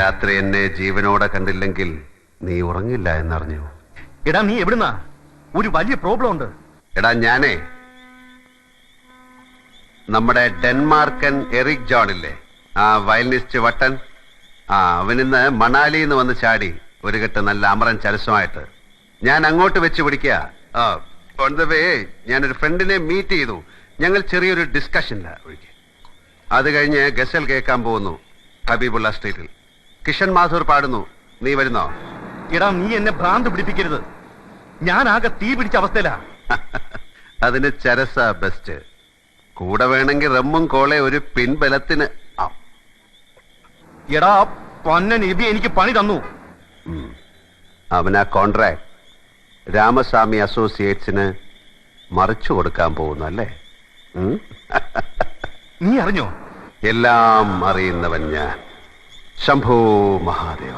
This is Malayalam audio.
രാത്രി എന്നെ ജീവനോടെ കണ്ടില്ലെങ്കിൽ നീ ഉറങ്ങില്ല എന്നറിഞ്ഞു. എടാ നീ എവിടുന്നാ? ഒരു വലിയ പ്രോബ്ലം ഉണ്ട്. എടാ ഞാനേ നമ്മുടെ ഡെൻമാർക്കൻ എറിക് ജോൺ ഇല്ലേ, ആ വയലിനിസ്റ്റ് വട്ടൻ, അവനിന്ന് മണാലിന്ന് വന്ന് ചാടി ഒരു കെട്ട് നല്ല അമറൻ ചരസുമായിട്ട്. ഞാൻ അങ്ങോട്ട് വെച്ച് പിടിക്കുക. ഓൺ ദ വേ ഞാനൊരു ഫ്രണ്ടിനെ മീറ്റ് ചെയ്തു. ഞങ്ങൾ ചെറിയൊരു ഡിസ്കഷനില്ല ഒഴികെ. അത് കഴിഞ്ഞ് ഗസൽ കേൾക്കാൻ പോകുന്നു ഹബീബുള്ള സ്ട്രീറ്റിൽ. കിഷൻ മാഥൂർ പാടുന്നു. നീ വരുന്നോ? എടാ നീ എന്നെ ഭ്രാന്ത് പിടിപ്പിക്കരുത്. ഞാൻ ആകെ തീ പിടിച്ച അവസ്ഥയിലാ. അതിന് ചരസ ബെസ്റ്റ്. കൂടെ വേണമെങ്കിൽ റമ്മും കോളെ ഒരു പിൻബലത്തിന്. എടാ പൊന്നൻ എബി എനിക്ക് പണി തന്നു. അവനാ കോൺട്രാക്ട് രാമസ്വാമി അസോസിയേറ്റ്സിന് മറിച്ചു കൊടുക്കാൻ പോകുന്നു അല്ലേ? നീ അറിഞ്ഞോ? എല്ലാം അറിയുന്നവൻ ഞാൻ. ശംഭോ മഹാദേവ.